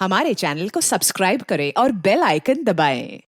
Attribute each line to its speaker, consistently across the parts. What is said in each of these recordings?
Speaker 1: हमारे चैनल को सब्सक्राइब करें और बेल आइकन दबाएं।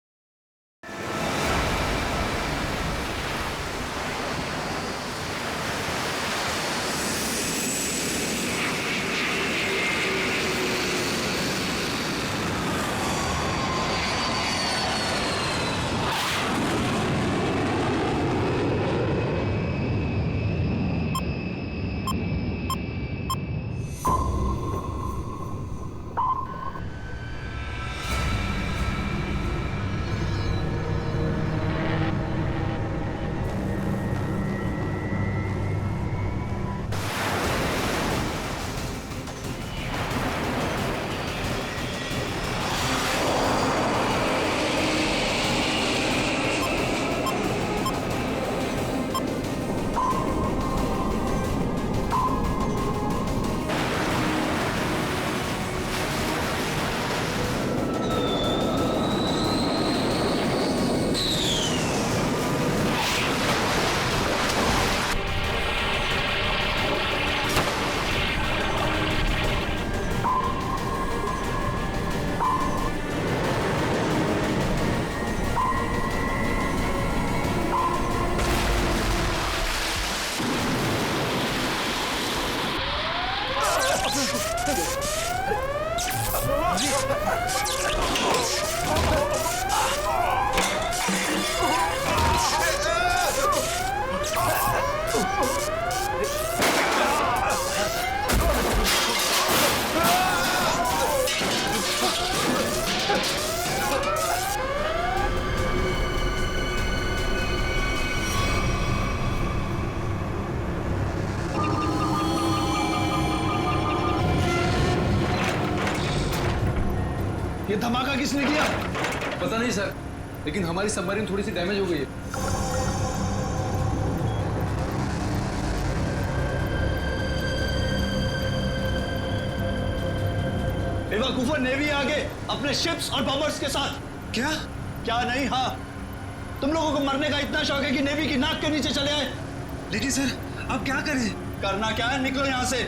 Speaker 2: ये धमाका किसने किया?
Speaker 3: पता नहीं सर, लेकिन हमारी सबमरीन थोड़ी सी डैमेज हो गई है।
Speaker 2: बेवकूफों, नेवी आगे अपने शिप्स और बॉम्बर्स के साथ।
Speaker 3: क्या?
Speaker 2: क्या नहीं? हाँ, तुम लोगों को मरने का इतना शौक है कि नेवी की नाक के नीचे चले आए।
Speaker 3: लेकिन सर, अब क्या करें?
Speaker 2: करना क्या है? निकलो यहाँ से,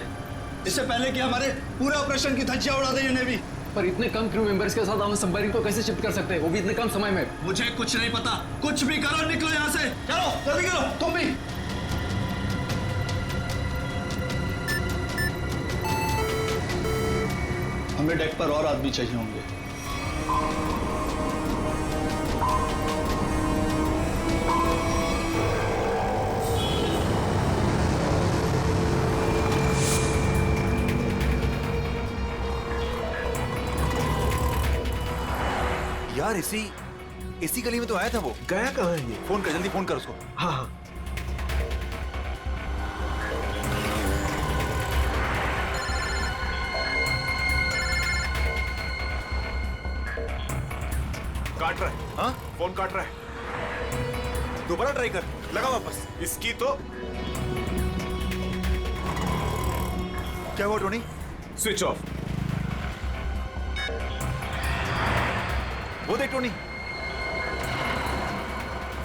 Speaker 2: इससे पहले कि हमारे पूरे ऑपरेशन की धज्जियां उड़ा दे ये नेवी।
Speaker 3: पर इतने कम क्रू मेंबर्स के साथ हम सबमरीन को कैसे शिफ्ट कर सकते हैं, वो भी इतने कम समय में?
Speaker 2: मुझे कुछ नहीं पता, कुछ भी करो, निकलो यहाँ से। चलो जल्दी करो, तुम भी। हमें डेक पर और आदमी चाहिए होंगे।
Speaker 4: यार इसी गली में तो आया था वो।
Speaker 3: गया कहाँ है ये?
Speaker 4: फोन कर, जल्दी फोन कर उसको।
Speaker 3: हाँ हाँ।
Speaker 4: काट रहा है। हाँ, फोन काट रहा है। दोबारा ट्राई कर, लगा वापस। इसकी तो क्या हुआ टोनी? Switch off. वो देख टोनी,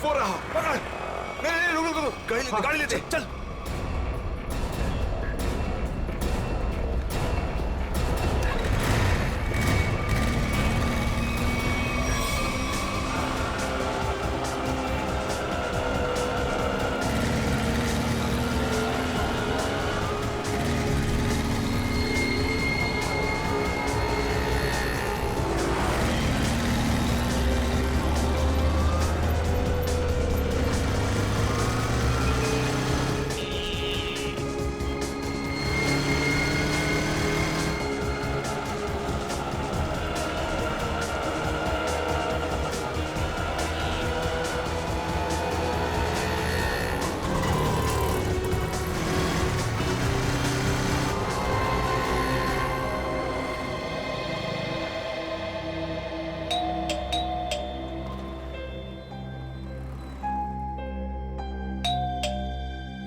Speaker 4: वो रहा। पकड़। नहीं, रुक, गाड़ी लेते चल।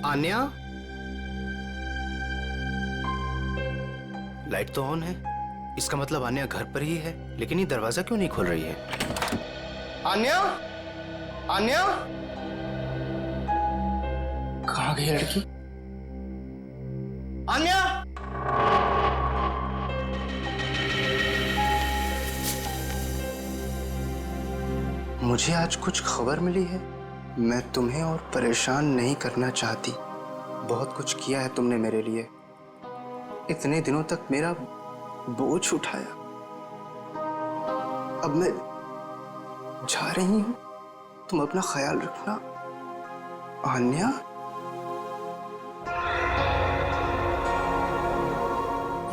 Speaker 5: आन्या, लाइट तो ऑन है, इसका मतलब आन्या घर पर ही है, लेकिन ये दरवाजा क्यों नहीं खोल रही है? आन्या, आन्या, कहाँ गई लड़की? आन्या, मुझे आज कुछ खबर मिली है। मैं तुम्हें और परेशान नहीं करना चाहती। बहुत कुछ किया है तुमने मेरे लिए, इतने दिनों तक मेरा बोझ उठाया। अब मैं जा रही हूं, तुम अपना ख्याल रखना। आन्या,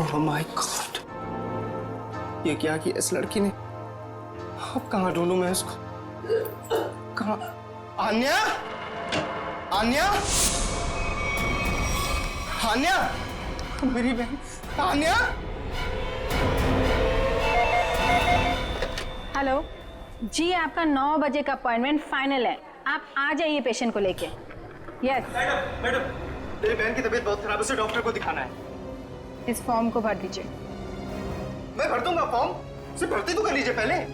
Speaker 5: ओह माय गॉड, ये क्या किया इस लड़की ने? अब कहाँ ढूंढूं मैं इसको? कहाँ? आन्या, आन्या, आन्या, मेरी बहन आन्या।
Speaker 6: हेलो जी, आपका 9 बजे का अपॉइंटमेंट फाइनल है। आप आ जाइए पेशेंट को लेके। यस
Speaker 5: मैडम, मेरी बहन की तबीयत बहुत खराब है, उसे डॉक्टर को दिखाना है।
Speaker 6: इस फॉर्म को भर दीजिए।
Speaker 5: मैं भर दूंगा फॉर्म, उसे भर्ती तो कर लीजिए पहले।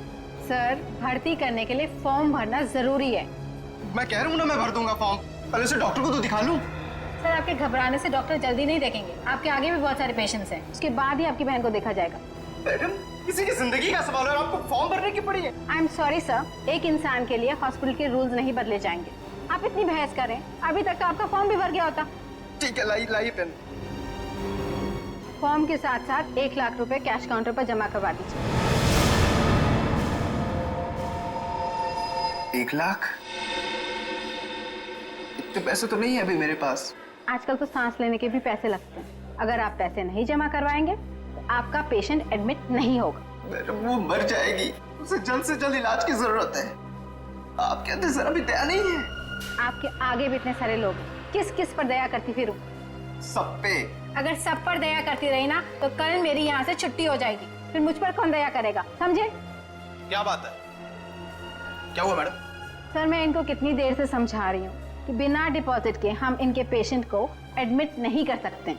Speaker 6: सर, भर्ती करने के लिए फॉर्म भरना जरूरी है।
Speaker 5: मैं कह रहा हूँ ना, मैं भर दूंगा फॉर्म, पहले उसे डॉक्टर को तो दिखा लूं।
Speaker 6: सर, आपके घबराने से डॉक्टर जल्दी नहीं देखेंगे। आपके आगे भी बहुत सारे पेशेंट्स हैं, उसके बाद ही आपकी बहन को देखा जाएगा।
Speaker 5: मैडम, किसी की जिंदगी का सवाल है और आपको फॉर्म भरने की पड़ी है।
Speaker 6: आई एम सॉरी सर, एक इंसान के लिए हॉस्पिटल के रूल्स नहीं बदले जाएंगे। आप इतनी बहस करें, अभी तक तो आपका फॉर्म भी भर गया होता।
Speaker 5: ठीक है, लाइए पेन।
Speaker 6: फॉर्म के साथ साथ 1 लाख रुपए कैश काउंटर पर जमा करवा दीजिए।
Speaker 5: 1 लाख? इतने पैसे तो नहीं है अभी मेरे पास।
Speaker 6: आजकल तो सांस लेने के भी पैसे लगते हैं। अगर आप पैसे नहीं जमा करवाएंगे तो आपका पेशेंट एडमिट नहीं होगा।
Speaker 5: मैडम, वो मर जाएगी, उसे जल्द से जल्द इलाज की जरूरत है। आपके अंदर जरा भी दया नहीं है।
Speaker 6: आपके आगे भी इतने सारे लोग हैं, किस किस पर दया करती फिरूं?
Speaker 5: सब पे।
Speaker 6: अगर सब पर दया करती रही ना तो कल मेरी यहाँ से छुट्टी हो जाएगी। फिर मुझ पर कौन दया करेगा, समझे?
Speaker 5: क्या बात है? क्या हुआ मैडम?
Speaker 6: सर, मैं इनको कितनी देर से समझा रही हूँ कि बिना डिपॉजिट के हम इनके पेशेंट को एडमिट नहीं कर सकते,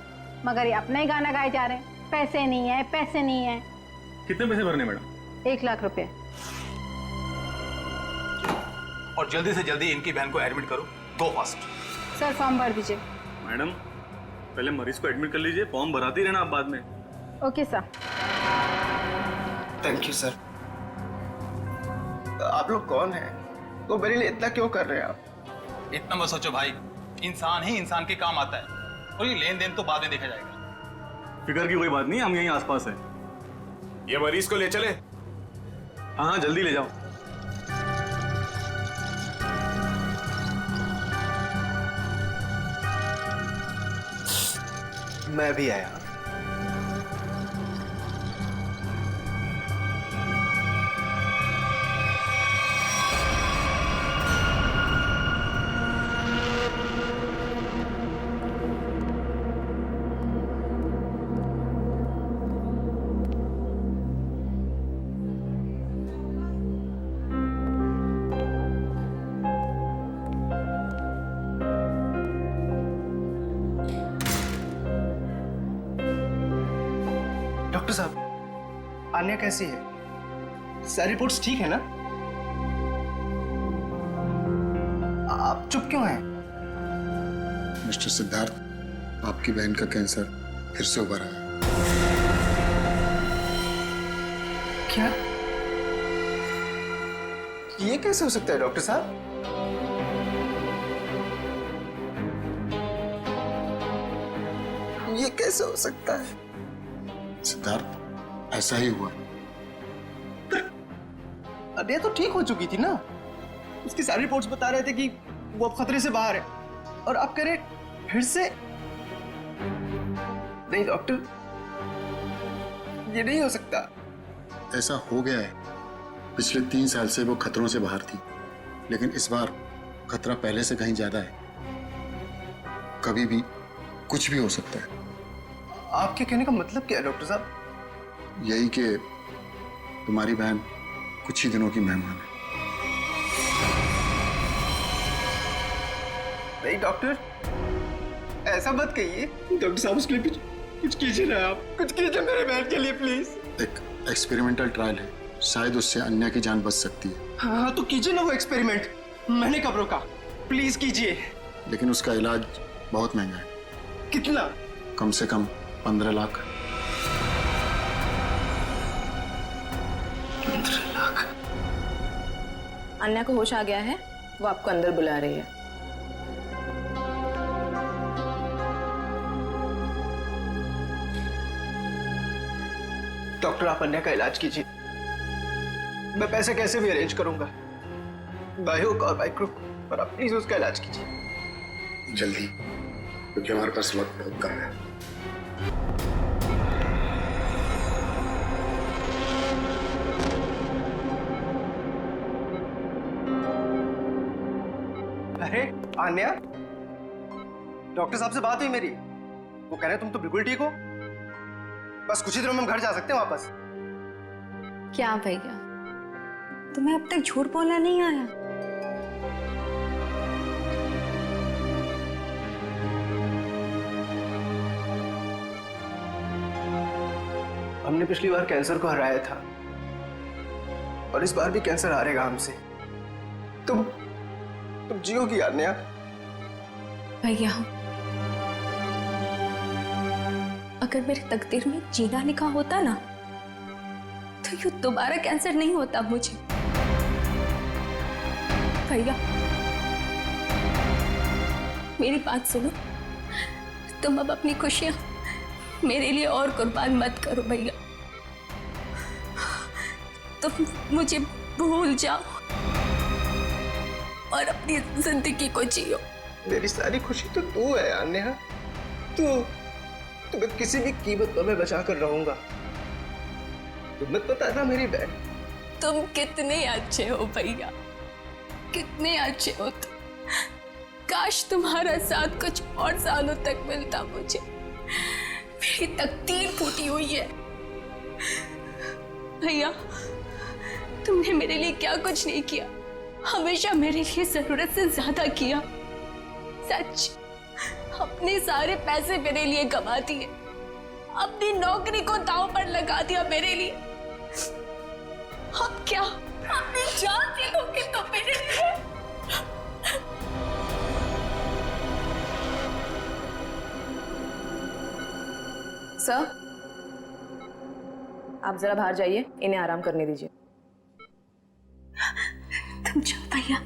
Speaker 6: मगर ये अपना ही गाना गाए जा रहे हैं। पैसे नहीं है, पैसे नहीं है।
Speaker 3: कितने पैसे भरने मैडम?
Speaker 6: 1 लाख रुपए।
Speaker 7: और जल्दी से जल्दी इनकी बहन को एडमिट करो, गो फास्ट।
Speaker 6: सर, फॉर्म भर दीजिए।
Speaker 3: मैडम, पहले मरीज को एडमिट कर लीजिए, फॉर्म भराती रहना आप बाद में।
Speaker 6: Okay sir.
Speaker 5: Thank you sir. आप लोग कौन हैं? तो मेरे लिए इतना क्यों कर रहे हैं आप?
Speaker 7: इतना मत सोचो भाई, इंसान ही इंसान के काम आता है और ये लेन देन तो बाद में देखा जाएगा।
Speaker 3: फिक्र की कोई बात नहीं, हम यहीं आसपास हैं।
Speaker 4: ये मरीज को ले चले।
Speaker 3: हाँ हाँ, जल्दी ले जाओ।
Speaker 5: मैं भी आया। डॉक्टर साहब, आन्या कैसी है? सारी रिपोर्ट्स ठीक है ना? आप चुप क्यों हैं?
Speaker 8: मिस्टर सिद्धार्थ, आपकी बहन का कैंसर फिर से उभरा है।
Speaker 5: क्या? ये कैसे हो सकता है डॉक्टर साहब? ये कैसे हो सकता है?
Speaker 8: सिद्धार्थ, ऐसा ही हुआ।
Speaker 5: अरे तो ठीक हो चुकी थी ना, उसकी सारी रिपोर्ट्स बता रहे थे कि वो अब खतरे से बाहर है, और आप कह रहे फिर से? नहीं डॉक्टर, ये नहीं हो सकता।
Speaker 8: ऐसा हो गया है। पिछले 3 साल से वो खतरों से बाहर थी, लेकिन इस बार खतरा पहले से कहीं ज्यादा है। कभी भी कुछ भी हो सकता है।
Speaker 5: आपके कहने का मतलब क्या है डॉक्टर साहब?
Speaker 8: यही कि तुम्हारी बहन कुछ ही दिनों की मेहमान है।
Speaker 5: नहीं डॉक्टर, ऐसा मत कहिए। डॉक्टर साहब, उसके लिए कुछ कीजिए ना, आप कुछ कीजिए मेरे बहन के लिए प्लीज।
Speaker 8: एक एक्सपेरिमेंटल ट्रायल है, शायद उससे अन्या की जान बच सकती है।
Speaker 5: हाँ तो कीजिए ना वो एक्सपेरिमेंट, मैंने कब रोका? प्लीज कीजिए।
Speaker 8: लेकिन उसका इलाज बहुत महंगा है।
Speaker 5: कितना?
Speaker 8: कम से कम 15 लाख।
Speaker 5: 15 लाख?
Speaker 9: अन्या को होश आ गया है, वो आपको अंदर बुला रही है।
Speaker 5: डॉक्टर, आप अन्या का इलाज कीजिए। मैं पैसे कैसे भी अरेंज करूंगा, बाय हुक और बाय क्रुक, पर आप प्लीज उसका इलाज कीजिए
Speaker 8: जल्दी, क्योंकि हमारे पास वक्त बहुत कम है।
Speaker 5: अरे आन्या, डॉक्टर साहब से बात हुई मेरी, वो कह रहे तुम तो बिल्कुल ठीक हो, बस कुछ ही दिनों में हम घर जा सकते हैं वापस।
Speaker 9: क्या भैया, तुम्हें अब तक झूठ बोलना नहीं आया?
Speaker 5: हमने पिछली बार कैंसर को हराया था और इस बार भी कैंसर हारेगा हमसे। तुम जियोगी आन्या।
Speaker 9: भैया, अगर मेरे तकदीर में जीना लिखा होता ना, तो यूं दोबारा कैंसर नहीं होता मुझे। भैया, मेरी बात सुनो, तुम अब अपनी खुशियां मेरे लिए और कुर्बान मत करो भैया। तुम मुझे भूल जाओ और अपनी जिंदगी को जियो।
Speaker 5: मेरी सारी खुशी तो तू है आन्या, तुम्हें किसी भी कीमत पर मैं बचा कर रहूंगा। तुम मत बताना मेरी बहन।
Speaker 9: तुम कितने अच्छे हो भैया, कितने अच्छे हो तुम। काश तुम्हारा साथ कुछ और सालों तक मिलता मुझे। मेरी तकदीर फूटी हुई है भैया। तुमने मेरे लिए क्या कुछ नहीं किया, हमेशा मेरे लिए जरूरत से ज्यादा किया। सच, अपने सारे पैसे मेरे लिए गवा दिए, अपनी नौकरी को दांव पर लगा दिया मेरे लिए। अब क्या अपनी जान दे दोगे तुम मेरे लिए? सर, आप जरा बाहर जाइए, इन्हें आराम करने दीजिए। तुम जाओ भैया।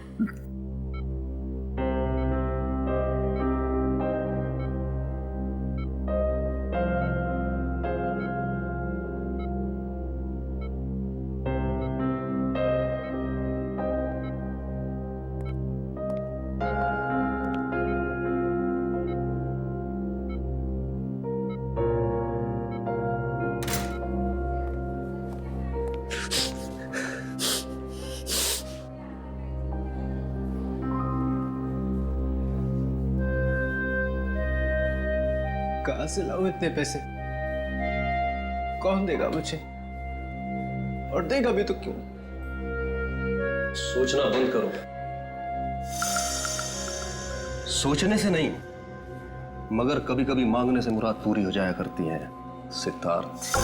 Speaker 5: कहां से लाऊं इतने पैसे? कौन देगा मुझे? और देगा भी तो क्यों?
Speaker 10: सोचना बंद करो। सोचने से नहीं, मगर कभी कभी मांगने से मुराद पूरी हो जाया करती है सिद्धार्थ।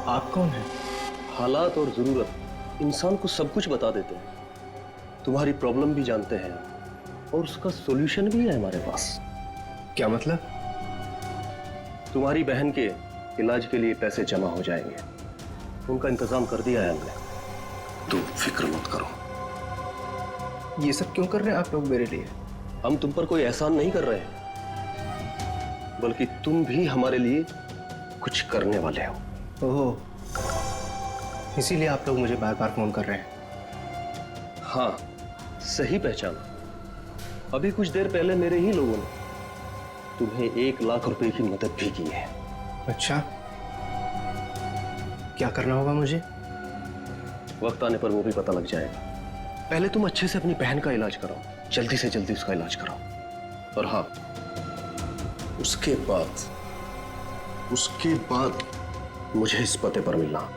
Speaker 5: आप कौन हैं?
Speaker 10: हालात और जरूरत इंसान को सब कुछ बता देते हैं। तुम्हारी प्रॉब्लम भी जानते हैं और उसका सॉल्यूशन भी है हमारे पास।
Speaker 5: क्या मतलब?
Speaker 10: तुम्हारी बहन के इलाज के लिए पैसे जमा हो जाएंगे, उनका इंतजाम कर दिया है हमने। तो फिक्र मत करो।
Speaker 5: ये सब क्यों कर रहे हैं आप लोग मेरे लिए?
Speaker 10: हम तुम पर कोई एहसान नहीं कर रहे हैं, बल्कि तुम भी हमारे लिए कुछ करने वाले हो।
Speaker 5: ओह, इसीलिए आप लोग मुझे बार बार फोन कर रहे हैं।
Speaker 10: हाँ, सही पहचाना। अभी कुछ देर पहले मेरे ही लोगों ने तुम्हें 1 लाख रुपए की मदद भी की है।
Speaker 5: अच्छा, क्या करना होगा मुझे?
Speaker 10: वक्त आने पर वो भी पता लग जाएगा। पहले तुम अच्छे से अपनी बहन का इलाज कराओ, जल्दी से जल्दी उसका इलाज कराओ। और हाँ, उसके बाद मुझे इस पते पर मिलना।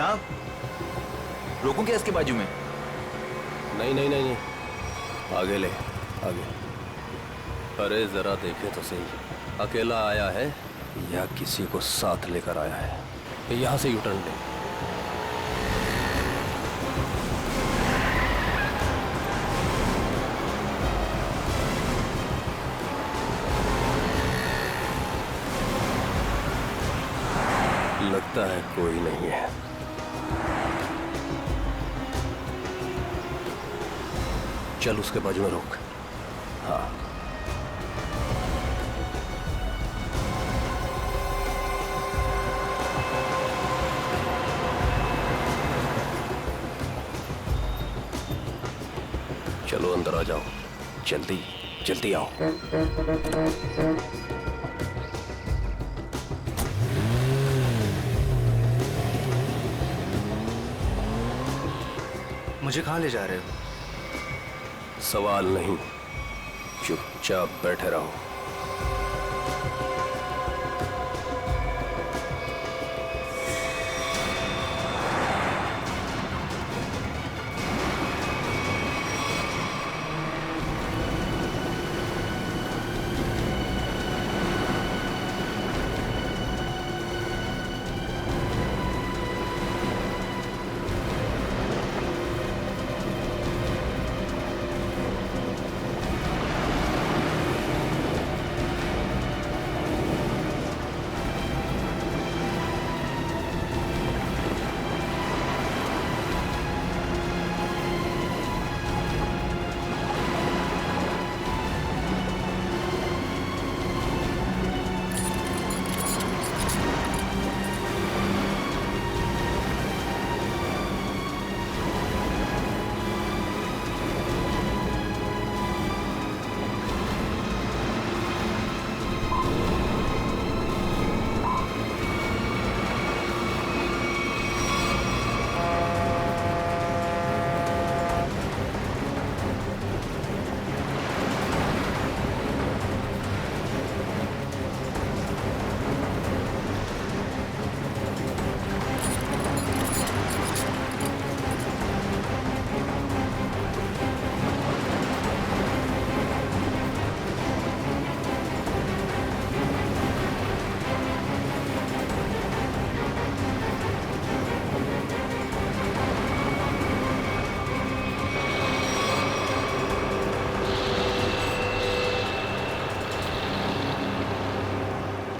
Speaker 11: साहब रोकूं क्या इसके बाजू में?
Speaker 10: नहीं नहीं नहीं नहीं, आगे ले आगे। अरे जरा देखे तो सही, अकेला आया है या किसी को साथ लेकर आया है? यहां से यूटर्न ले। लगता है कोई नहीं है। चल उसके बाजू में रोक। हाँ चलो अंदर आ जाओ, जल्दी जल्दी आओ।
Speaker 11: मुझे कहाँ ले जा रहे हो?
Speaker 10: सवाल नहीं, चुपचाप बैठे रहो।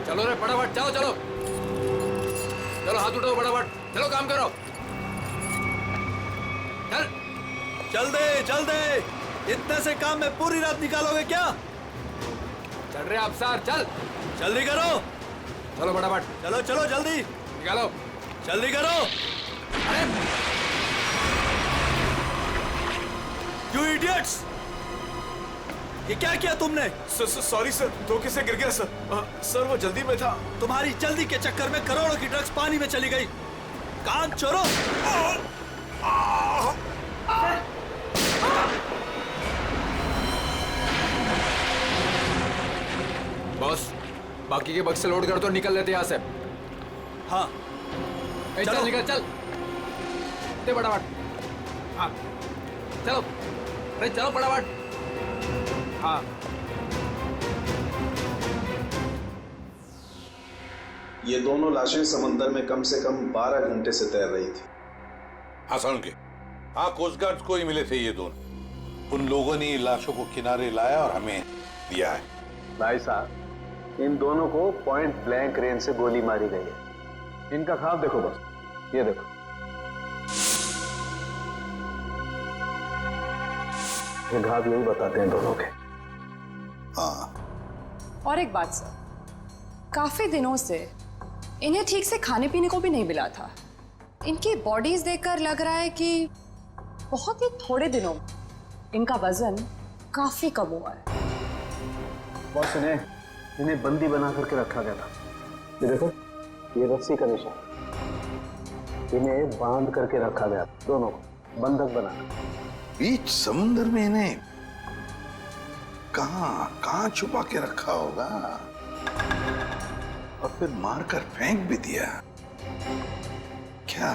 Speaker 3: चलो रे फटाफट, चलो चलो चलो, हाथ उठाओ फटाफट, चलो काम करो। चल
Speaker 2: चल दे, इतने से काम में पूरी रात निकालोगे क्या?
Speaker 3: चल रहे आप सर, चल
Speaker 2: जल्दी करो।
Speaker 3: चलो फटाफट,
Speaker 2: चलो चलो जल्दी
Speaker 3: निकालो,
Speaker 2: जल्दी करो।
Speaker 3: अरे
Speaker 2: यू इडियट्स, ये क्या किया तुमने?
Speaker 4: सॉरी सर, धोखे से गिर गया सर। सर वो जल्दी में था।
Speaker 2: तुम्हारी जल्दी के चक्कर में करोड़ों की ड्रग्स पानी में चली गई। कान चोरों।
Speaker 3: बॉस, बाकी के बक्से लोड कर दो, निकल लेते यहाँ से।
Speaker 2: हाँ
Speaker 3: चल निकल, चल दे फटाफट। हाँ चलो, अरे चलो फटाफट। हाँ
Speaker 12: ये दोनों लाशें समंदर में कम से कम 12 घंटे से तैर रही थी।
Speaker 13: हाँ सुन के, हाँ कोस्ट गार्ड को ही मिले थे ये दोनों। उन लोगों ने लाशों को किनारे लाया और हमें दिया है।
Speaker 10: भाई साहब, इन दोनों को पॉइंट ब्लैंक रेंज से गोली मारी गई है। इनका ख्वाब देखो बस, ये देखो। ये घाव यही बताते हैं दोनों के।
Speaker 13: हाँ।
Speaker 14: और एक बात सर, काफी दिनों से इन्हें ठीक से खाने पीने को भी नहीं मिला था। इनकी बॉडीज देखकर लग रहा है कि बहुत ही थोड़े दिनों में इनका वजन काफी कम हुआ है।
Speaker 10: बॉस, इन्हें बंदी बना करके रखा गया था। ये देखो, ये रस्सी का निशान। इन्हें बांध करके रखा गया, दोनों को बंधक बना।
Speaker 13: बीच समुद्र में इन्हें कहां छुपा के रखा होगा और फिर मारकर फेंक भी दिया। क्या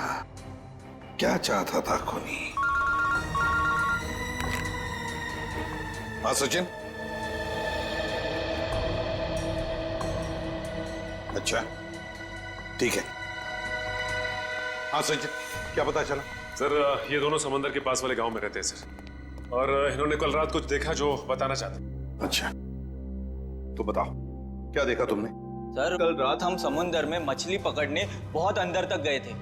Speaker 13: क्या चाहता था खूनी? हाँ सचिन। अच्छा ठीक है। हाँ सचिन, क्या पता चला?
Speaker 15: सर ये दोनों समंदर के पास वाले गांव में रहते हैं सर, और इन्होंने कल रात कुछ देखा जो बताना चाहते।
Speaker 13: अच्छा तो बताओ, क्या देखा तुमने?
Speaker 16: सर कल रात हम समुंदर में मछली पकड़ने बहुत अंदर तक गए थे।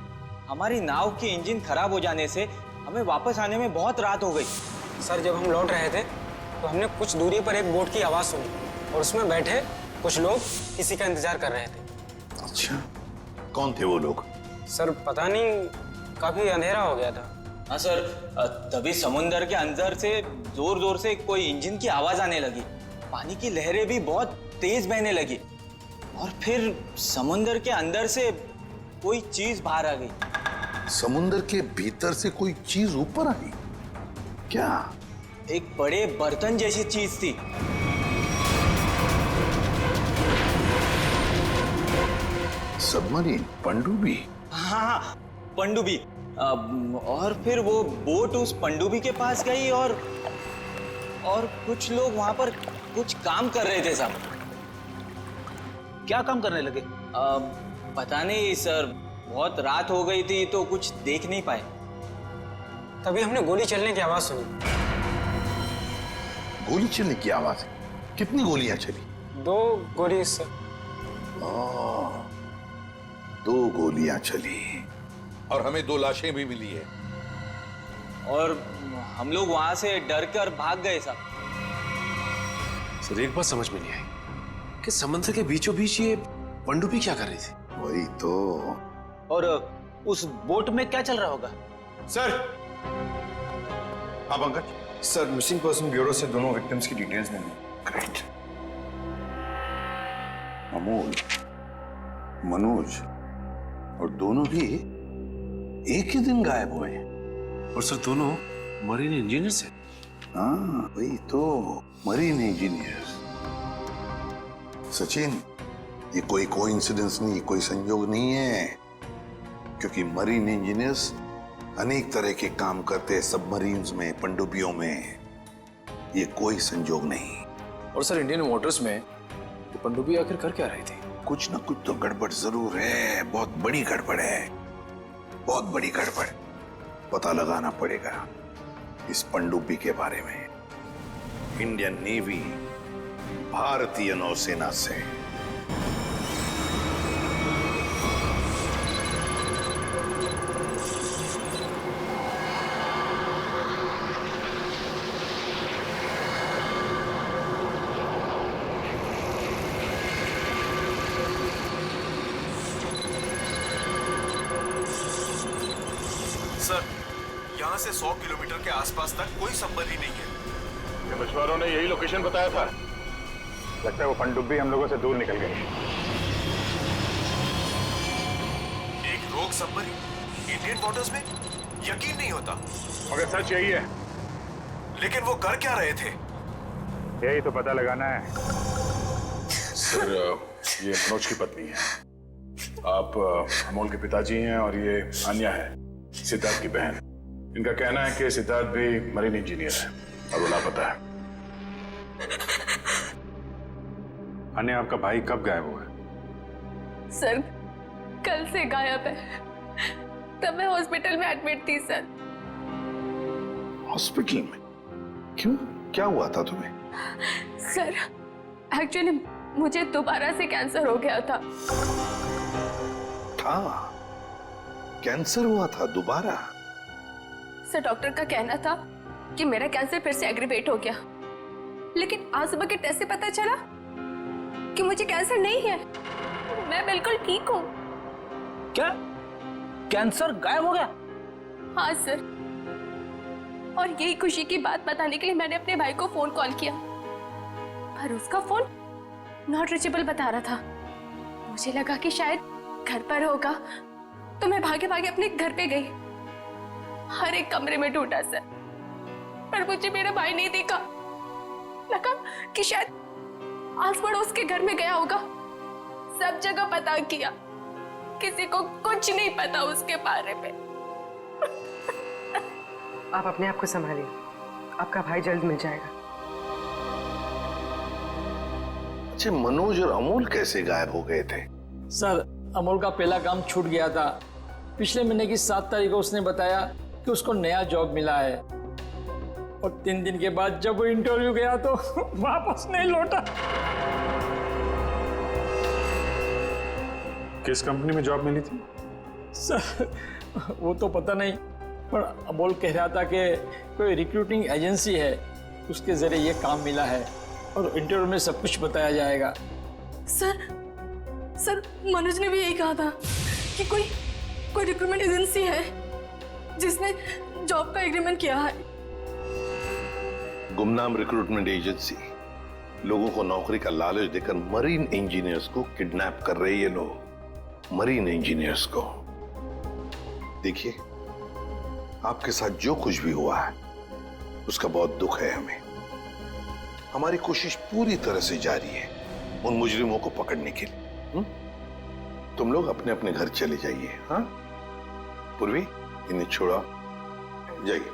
Speaker 16: हमारी नाव की इंजन खराब हो जाने से हमें वापस आने में बहुत रात हो गई।
Speaker 17: सर जब हम लौट रहे थे तो हमने कुछ दूरी पर एक बोट की आवाज सुनी और उसमें बैठे कुछ लोग किसी का इंतजार कर रहे थे।
Speaker 13: अच्छा, कौन थे वो लोग?
Speaker 17: सर पता नहीं, काफी अंधेरा हो गया था।
Speaker 16: हाँ सर, तभी समुंदर के अंदर से जोर जोर से कोई इंजन की आवाज आने लगी। पानी की लहरें भी बहुत तेज बहने लगी और फिर समुंदर के अंदर से कोई चीज बाहर आ गई।
Speaker 13: समुंदर के भीतर से कोई चीज ऊपर आई? क्या?
Speaker 16: एक बड़े बर्तन जैसी चीज थी।
Speaker 13: सबमरीन? पनडुब्बी?
Speaker 16: हाँ, पनडुब्बी। और फिर वो बोट उस पनडुब्बी के पास गई और कुछ लोग वहां पर कुछ काम कर रहे थे साहब।
Speaker 11: क्या काम करने लगे?
Speaker 16: पता नहीं सर, बहुत रात हो गई थी तो कुछ देख नहीं पाए।
Speaker 17: तभी हमने गोली चलने की आवाज सुनी।
Speaker 13: गोली चलने की आवाज? कितनी गोलियां चली?
Speaker 17: 2 गोली सर।
Speaker 13: 2 गोलियां चली और हमें 2 लाशें भी मिली है।
Speaker 16: और हम लोग वहां से डर कर भाग गए साहब।
Speaker 15: सर एक बात समझ में नहीं आई कि समुद्र के बीचों बीच ये पनडुब्बी क्या कर रही थी?
Speaker 13: वही तो।
Speaker 11: और उस बोट में क्या चल रहा होगा?
Speaker 4: सर।
Speaker 13: हाँ Pankaj.
Speaker 4: Sir missing person bureau से दोनों विक्टिम्स की डिटेल्स मिली।
Speaker 13: ग्रेट। अमोल, मनोज और दोनों भी एक ही दिन गायब हुए हैं।
Speaker 15: और सर दोनों मरीन इंजीनियर्स हैं।
Speaker 13: हाँ वही तो, मरीन इंजीनियर्स। सचिन, ये कोई कोइंसिडेंस नहीं, कोई संयोग नहीं है, क्योंकि मरीन इंजीनियर्स अनेक तरह के काम करते हैं सबमरीन्स में, पनडुब्बियों में। ये कोई संयोग नहीं।
Speaker 3: और सर इंडियन वाटर्स में वो पनडुब्बी आखिर कर क्या रही थी?
Speaker 13: कुछ ना कुछ तो गड़बड़ जरूर है, बहुत बड़ी गड़बड़ है, बहुत बड़ी गड़बड़। पता लगाना पड़ेगा इस पनडुब्बी के बारे में। इंडियन नेवी, भारतीय नौसेना से।
Speaker 4: सर यहाँ से 100 किलोमीटर के आसपास तक कोई सबमरीन नहीं है।
Speaker 18: ये मछुआरों ने यही लोकेशन बताया था। लगता है वो पनडुब्बी हम लोगों से दूर निकल गई।
Speaker 4: एक रोग सबमरीन इंडियन वाटर्स में? यकीन नहीं होता।
Speaker 18: मगर सच यही है।
Speaker 4: लेकिन वो कर क्या रहे थे?
Speaker 18: यही तो पता लगाना है।
Speaker 19: सर ये मनोज की पत्नी है। आप अमोल के पिताजी हैं और ये अन्या है, सिद्धार्थ की बहन। इनका कहना है कि सिद्धार्थ भी मरीन इंजीनियर है और वो लापता है।
Speaker 18: अन्या, आपका भाई कब गायब हुआ?
Speaker 9: सर कल से गायब है। तब मैं हॉस्पिटल में एडमिट थी सर।
Speaker 13: हॉस्पिटल में? क्यों, क्या हुआ था तुम्हें?
Speaker 9: सर एक्चुअली मुझे दोबारा से कैंसर हो गया था।
Speaker 13: कैंसर हुआ था दोबारा?
Speaker 9: सर डॉक्टर का कहना था कि मेरा कैंसर फिर से एग्रीवेट हो गया, लेकिन आज सुबह के टेस्ट से पता चला कि मुझे कैंसर नहीं है। मैं बिल्कुल ठीक हूँ।
Speaker 11: क्या कैंसर गायब हो गया?
Speaker 9: हाँ सर, और यही खुशी की बात बताने के लिए मैंने अपने भाई को फोन कॉल किया, पर उसका फोन नॉट रीचेबल बता रहा था। मुझे लगा कि शायद घर पर होगा, तो मैं भागे भागे अपने घर पे गई। हर एक कमरे में ढूंढा सर, पर मुझे मेरा भाई नहीं दिखा। लगा कि शायद आस पड़ोस के घर में गया होगा। सब जगह पता किया, किसी को कुछ नहीं पता उसके बारे में।
Speaker 20: आप अपने आप को संभालिए, आपका भाई जल्द मिल जाएगा।
Speaker 13: अच्छा, मनोज और अमोल कैसे गायब हो गए थे?
Speaker 21: सर, अमोल का पहला काम छूट गया था। पिछले महीने की 7 तारीख को उसने बताया कि उसको नया जॉब मिला है, और 3 दिन के बाद जब वो इंटरव्यू गया तो वापस नहीं लौटा।
Speaker 19: किस कंपनी में जॉब मिली थी?
Speaker 21: सर, वो तो पता नहीं, पर अमोल कह रहा था कि कोई रिक्रूटिंग एजेंसी है, उसके जरिए ये काम मिला है और इंटरव्यू में सब कुछ बताया जाएगा।
Speaker 9: सर मनोज ने भी यही कहा था कि कोई रिक्रूटमेंट एजेंसी है जिसने जॉब का एग्रीमेंट किया है।
Speaker 13: गुमनाम रिक्रूटमेंट एजेंसी लोगों को नौकरी का लालच देकर मरीन इंजीनियर्स को किडनैप कर रहे हैं। ये लोग मरीन इंजीनियर्स को, देखिए आपके साथ जो कुछ भी हुआ है उसका बहुत दुख है हमें। हमारी कोशिश पूरी तरह से जारी है उन मुजरिमों को पकड़ने के लिए। तुम लोग अपने अपने घर चले जाइए। हाँ पूर्वी, इन्हें छोड़ा जाइए।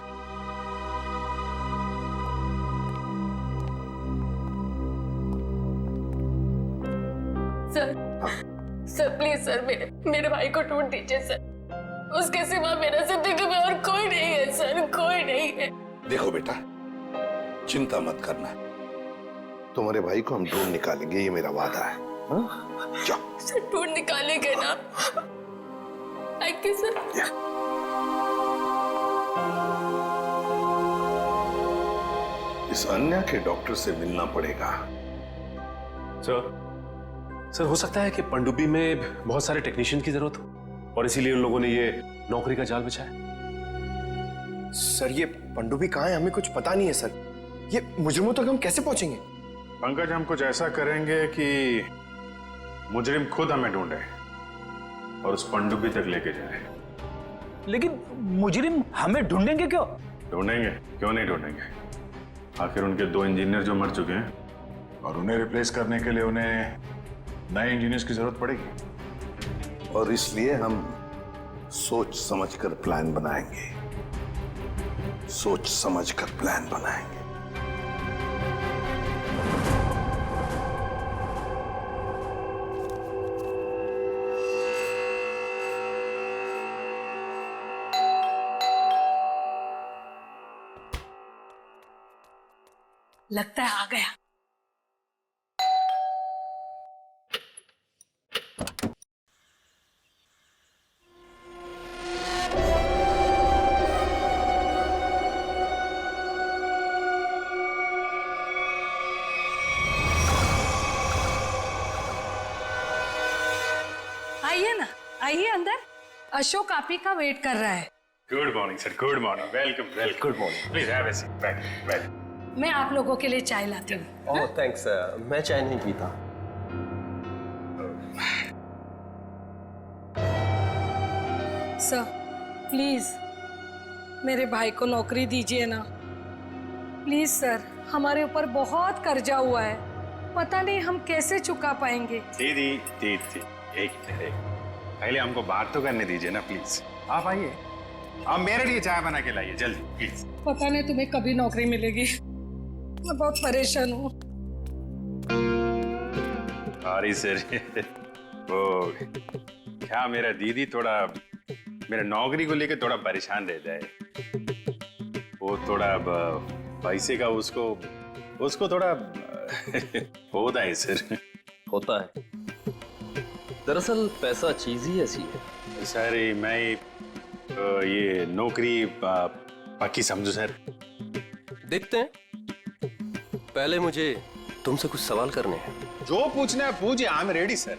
Speaker 9: सर प्लीज सर, मेरे भाई को ढूंढ दीजिए सर। उसके सिवा मेरा जिंदगी में और कोई नहीं है सर, कोई नहीं है।
Speaker 13: देखो बेटा, चिंता मत करना, तुम्हारे भाई को हम ढूंढ निकालेंगे, ये मेरा वादा है। जाओ
Speaker 9: सर, ढूंढ निकालेंगे ना। Thank you sir.
Speaker 13: इस अन्या के डॉक्टर से मिलना पड़ेगा।
Speaker 15: सर, हो सकता है कि पनडुब्बी में बहुत सारे टेक्नीशियन की जरूरत हो और इसीलिए उन लोगों ने ये नौकरी का जाल बिछाया।
Speaker 5: सर, ये पनडुब्बी कहाँ है हमें कुछ पता नहीं है सर। ये मुजरिमों तक हम कैसे पहुंचेंगे?
Speaker 19: पंकज, हम कुछ ऐसा करेंगे कि मुजरिम खुद हमें ढूंढे और उस पनडुब्बी तक लेके जाए।
Speaker 11: लेकिन मुजरिम हमें ढूंढेंगे क्यों?
Speaker 19: ढूंढेंगे, क्यों नहीं ढूंढेंगे। आखिर उनके 2 इंजीनियर जो मर चुके हैं और उन्हें रिप्लेस करने के लिए उन्हें नए इंजीनियर्स की जरूरत पड़ेगी।
Speaker 13: और इसलिए हम सोच समझकर प्लान बनाएंगे, सोच समझकर प्लान बनाएंगे।
Speaker 9: लगता है आ गया।
Speaker 22: आइए ना, आइए अंदर। अशोक आप ही का वेट कर रहा है।
Speaker 19: Good morning sir, good morning, welcome welcome. Good morning, please have a seat, बैठ।
Speaker 22: मैं आप लोगों के लिए चाय लाती हूँ।
Speaker 10: ओह थैंक्स, मैं चाय नहीं पीता।
Speaker 22: सर प्लीज मेरे भाई को नौकरी दीजिए ना, प्लीज सर। हमारे ऊपर बहुत कर्जा हुआ है, पता नहीं हम कैसे चुका पाएंगे।
Speaker 19: दीदी, एक पहले हमको बात तो करने दीजिए ना प्लीज। आप आइए, आप मेरे लिए चाय बना के लाइए जल्दी प्लीज।
Speaker 22: पता नहीं तुम्हें कभी नौकरी मिलेगी, मैं बहुत परेशान हूँ।
Speaker 19: सॉरी सर, वो क्या मेरा दीदी थोड़ा मेरा नौकरी को लेकर थोड़ा परेशान रहता है। वो थोड़ा पैसे का उसको थोड़ा होता है सर।
Speaker 10: होता है, दरअसल पैसा चीज ही ऐसी है।
Speaker 19: सर मैं ये नौकरी पक्की समझू सर।
Speaker 10: देखते हैं, पहले मुझे तुमसे कुछ सवाल करने हैं।
Speaker 19: जो पूछना है पूछिए, आई एम रेडी सर।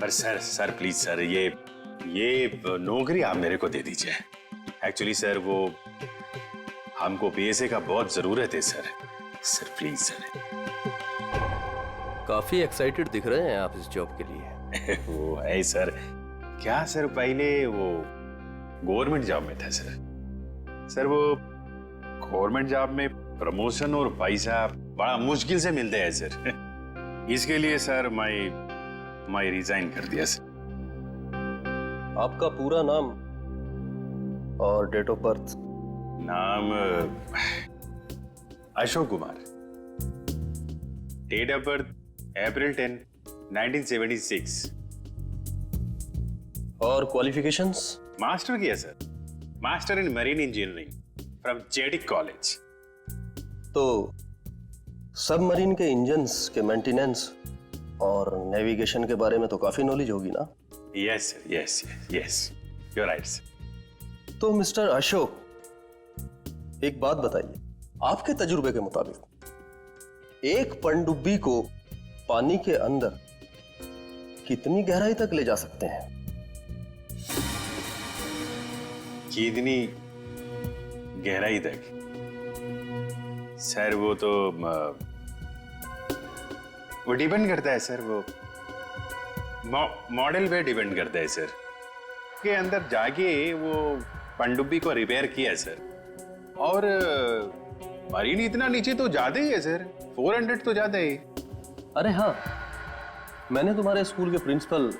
Speaker 19: पर सर प्लीज सर, ये नौकरी आप मेरे को दे दीजिए। एक्चुअली सर वो हमको पैसे का बहुत जरूरत है सर प्लीज सर।
Speaker 10: काफी एक्साइटेड दिख रहे हैं आप इस जॉब के लिए।
Speaker 19: वो है सर, क्या सर पहले वो गवर्नमेंट जॉब में था सर वो गवर्नमेंट जॉब में प्रमोशन और पैसा बड़ा मुश्किल से मिलते हैं सर। इसके लिए सर मैं रिजाइन कर दिया सर।
Speaker 10: आपका पूरा नाम और डेट ऑफ बर्थ
Speaker 1: नाम Ashok Kumar. Date of birth April 10, 1976।
Speaker 10: और क्वालिफिकेशंस?
Speaker 1: मास्टर किया sir, master in marine engineering from जेडिक कॉलेज।
Speaker 10: तो सबमरीन के इंजन्स के मेंटेनेंस और नेविगेशन के बारे में तो काफी नॉलेज होगी ना?
Speaker 1: Yes sir, yes yes, you right sir.
Speaker 10: तो मिस्टर अशोक, एक बात बताइए, आपके तजुर्बे के मुताबिक एक पनडुब्बी को पानी के अंदर कितनी गहराई तक ले जा सकते हैं?
Speaker 1: कितनी गहराई तक? सर वो तो वो डिपेंड करता है सर, वो मॉडल पे डिपेंड करता है सर। के अंदर जाके वो पनडुब्बी को रिपेयर किया सर, और मरीन इतना नीचे तो जाते ही है सर, 400 तो जाते ही।
Speaker 10: अरे हाँ, मैंने तुम्हारे स्कूल के प्रिंसिपल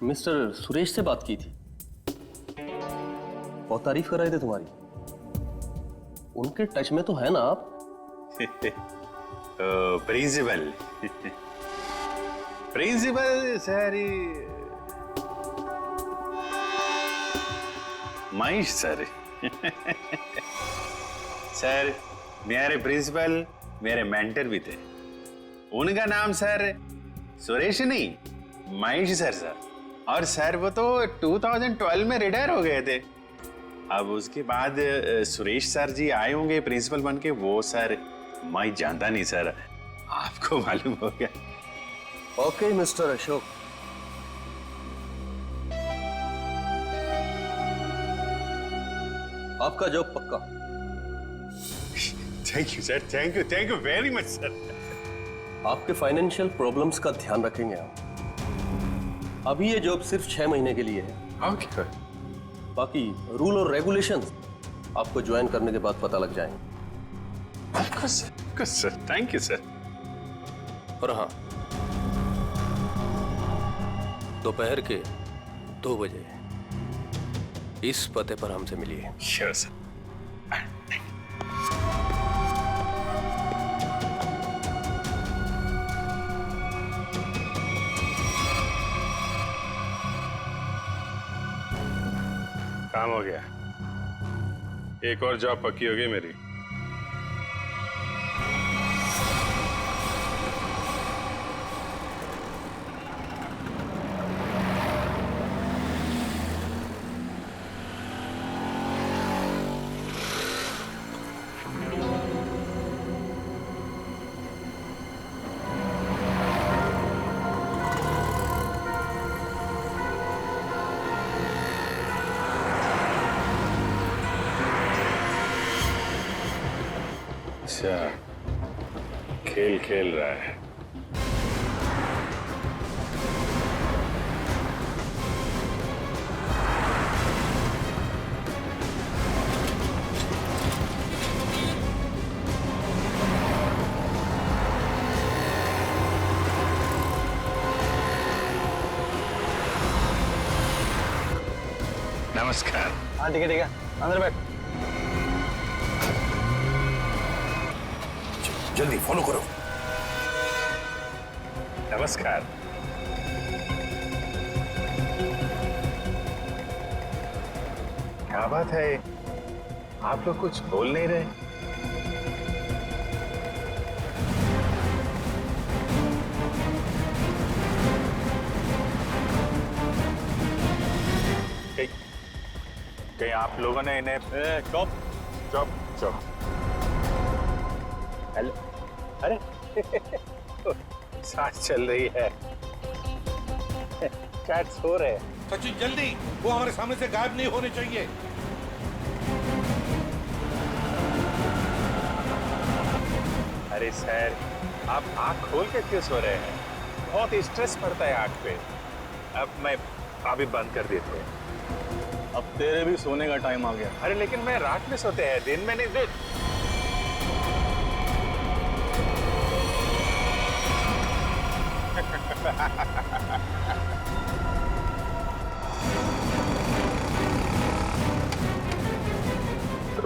Speaker 10: मिस्टर सुरेश से बात की थी, बहुत तारीफ कर रहे थे तुम्हारी। उनके टच में तो है ना आप?
Speaker 1: Principal principal sir, Mahesh sir. Sir मेरे प्रिंसिपल मेरे मेंटर भी थे, उनका नाम सर सुरेश नहीं, महेश सर। और सर वो तो 2012 में रिटायर हो गए थे। अब उसके बाद सुरेश सर जी आए होंगे प्रिंसिपल बन के, वो सर मैं जानता नहीं सर, आपको मालूम हो गया।
Speaker 10: ओके मिस्टर अशोक, आपका जॉब पक्का।
Speaker 1: Thank you sir, thank you very much sir.
Speaker 10: आपके फाइनेंशियल प्रॉब्लम्स का ध्यान रखेंगे हम। अभी ये जॉब सिर्फ 6 महीने के लिए है।
Speaker 1: ओके।
Speaker 10: बाकी रूल और रेगुलेशंस आपको ज्वाइन करने के बाद पता लग जाएंगे।
Speaker 1: Sir thank you sir.
Speaker 10: और हाँ, दोपहर के 2 बजे इस पते पर हमसे मिलिए।
Speaker 1: Sure sir.
Speaker 19: काम हो गया, एक और जॉब पक्की हो गई मेरी। अच्छा, खेल खेल रहा है। नमस्कार।
Speaker 17: हाँ ठीक है, अंदर बैठ।
Speaker 19: जल्दी फॉलो करो।
Speaker 1: नमस्कार। क्या बात है, आप लोग कुछ बोल नहीं रहे? कहीं आप लोगों ने इन्हें चुप चुप चुप। हेलो, अरे सांस चल रही है, चैट हो रहे हैं।
Speaker 18: सचिन जल्दी, वो हमारे सामने से गायब नहीं होने चाहिए।
Speaker 1: अरे सर, आप आंख खोल के क्यों सो रहे हैं? बहुत स्ट्रेस पड़ता है आंख पे। अब मैं अभी बंद कर देते हैं।
Speaker 11: अब तेरे भी सोने का टाइम आ गया।
Speaker 1: अरे लेकिन मैं रात में सोते हैं, दिन में नहीं। देख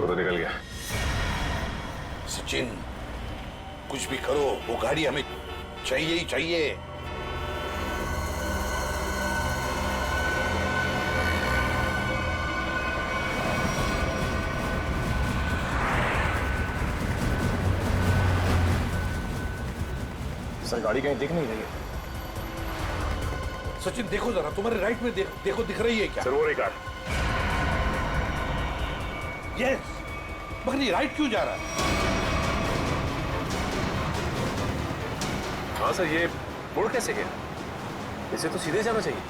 Speaker 15: तो निकल गया।
Speaker 13: सचिन, कुछ भी करो, वो गाड़ी हमें चाहिए ही चाहिए।
Speaker 15: सर गाड़ी कहीं दिख नहीं रही है।
Speaker 13: सचिन देखो जरा, तुम्हारे राइट में देखो दिख रही है क्या?
Speaker 15: सर वो रही कार।
Speaker 13: यस, मगर ये राइट क्यों जा रहा है?
Speaker 15: हाँ सर, ये मुड़ कैसे गया? इसे तो सीधे जाना चाहिए,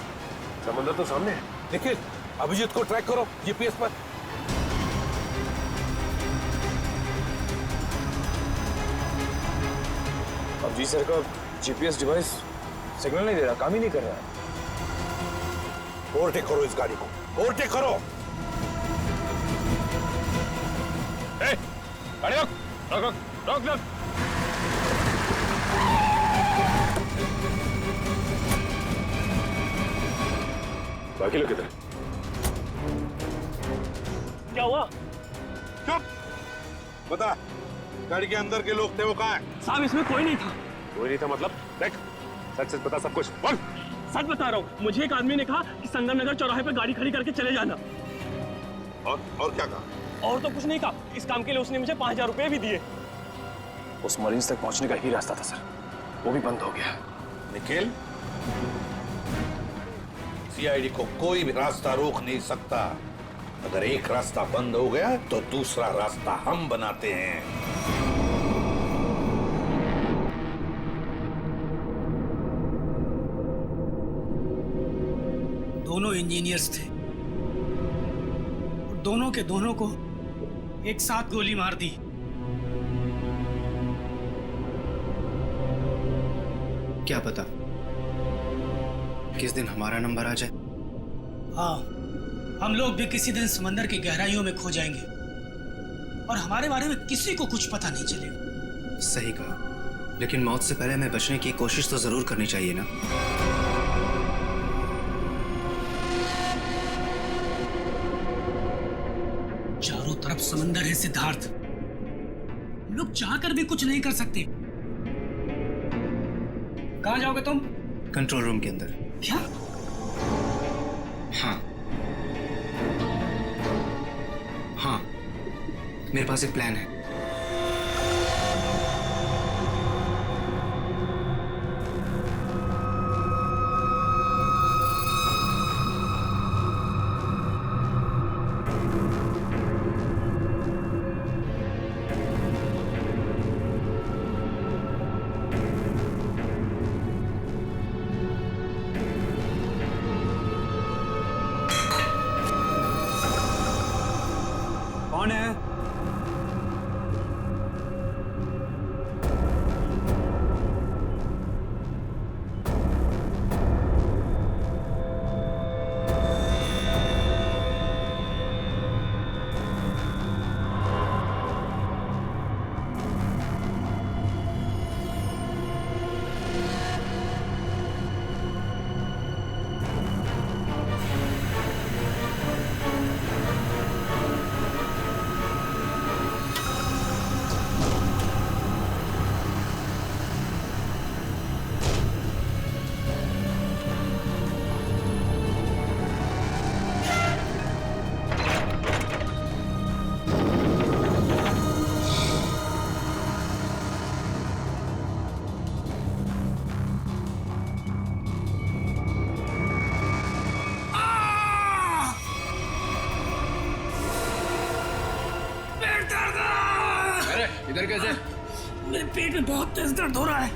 Speaker 15: समंदर तो सामने है।
Speaker 13: देखिए, अभिजीत को ट्रैक करो जीपीएस पर।
Speaker 15: अब जी सर का जीपीएस डिवाइस सिग्नल नहीं दे रहा, काम ही नहीं कर रहा है।
Speaker 13: ओवरटेक करो इस गाड़ी को, ओवरटेक करो।
Speaker 15: गाड़ी रोक, रोक रोक रोक रोक। बाकी लोग किधर?
Speaker 13: क्या हुआ? चुप, बता, गाड़ी के अंदर के लोग थे वो कहाँ हैं?
Speaker 17: साहब इसमें कोई नहीं था।
Speaker 15: कोई नहीं था मतलब? देख, सच सच बता सब कुछ, बोल।
Speaker 17: सच बता रहा हूँ, मुझे एक आदमी ने कहा कि संगम नगर चौराहे पे गाड़ी खड़ी करके चले जाना।
Speaker 13: और क्या कहा?
Speaker 17: और तो कुछ नहीं कहा, इस काम के लिए उसने मुझे 5000 रुपए भी दिए।
Speaker 15: उस मरीज तक पहुंचने का ही रास्ता था सर, वो भी बंद हो गया।
Speaker 13: निखिल, सीआईडी को कोई भी रास्ता रोक नहीं सकता। अगर एक रास्ता बंद हो गया तो दूसरा रास्ता हम बनाते हैं।
Speaker 22: दोनों इंजीनियर्स थे, दोनों के दोनों को एक साथ गोली मार दी।
Speaker 5: क्या पता किस दिन हमारा नंबर आ जाए।
Speaker 22: हाँ, हम लोग भी किसी दिन समंदर की गहराइयों में खो जाएंगे और हमारे बारे में किसी को कुछ पता नहीं चलेगा।
Speaker 5: सही कहा, लेकिन मौत से पहले हमें बचने की कोशिश तो जरूर करनी चाहिए ना।
Speaker 22: चारों तरफ समंदर है सिद्धार्थ, हम लोग चाहकर भी कुछ नहीं कर सकते। कहाँ जाओगे तुम?
Speaker 5: कंट्रोल रूम के अंदर।
Speaker 22: क्या?
Speaker 5: हाँ हाँ, मेरे पास एक प्लान है।
Speaker 22: कौन है?
Speaker 3: इधर कैसे?
Speaker 22: मेरे पेट में बहुत तेज दर्द हो रहा है।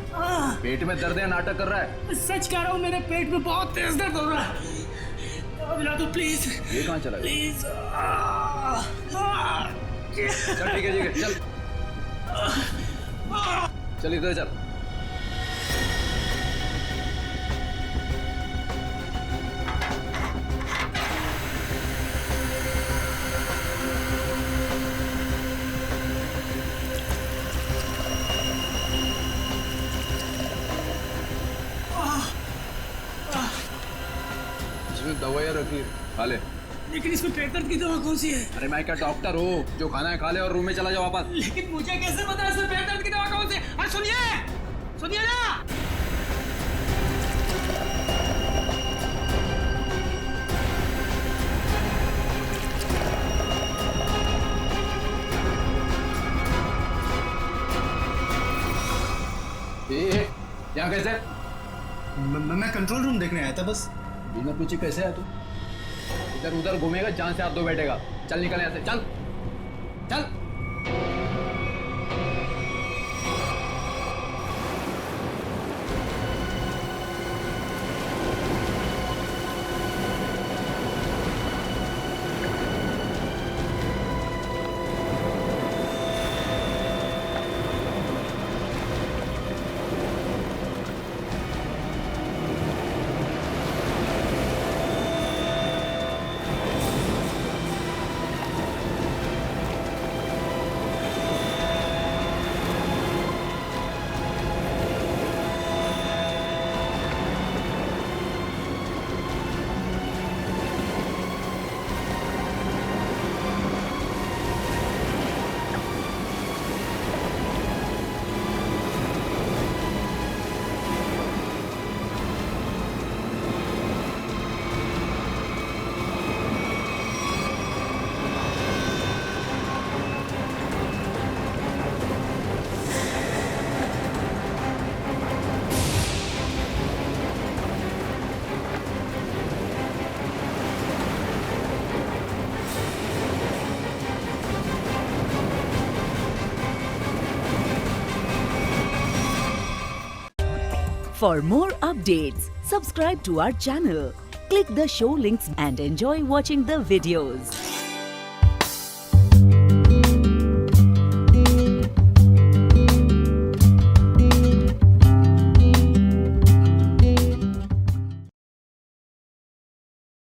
Speaker 3: पेट में दर्द है, नाटक कर रहा है?
Speaker 22: सच कह रहा हूँ, मेरे पेट में बहुत तेज दर्द हो रहा है। दवा दिला दो प्लीज।
Speaker 3: ये कहाँ चला गया?
Speaker 22: प्लीज।
Speaker 3: चल ठीक है चल चल इधर चल। इसमें दवाइयाँ रखी है, खा ले।
Speaker 21: लेकिन इसको पेट दर्द की दवा कौन सी है?
Speaker 3: अरे मैं क्या डॉक्टर हूँ? जो खाना है खा ले और रूम में चला जाओ वापस।
Speaker 21: लेकिन मुझे कैसे पता है इसमें पेट दर्द की दवा कौन सी है? अरे सुनिए ना।
Speaker 3: यहाँ कैसे?
Speaker 2: मैं कंट्रोल रूम देखने आया था बस।
Speaker 3: बिना पूछे कैसे आया तू? इधर उधर घूमेगा, जहां से आप दो बैठेगा। चल निकल यहाँ से, चल चल।
Speaker 6: For more updates, subscribe to our channel, click the show links and enjoy watching the videos.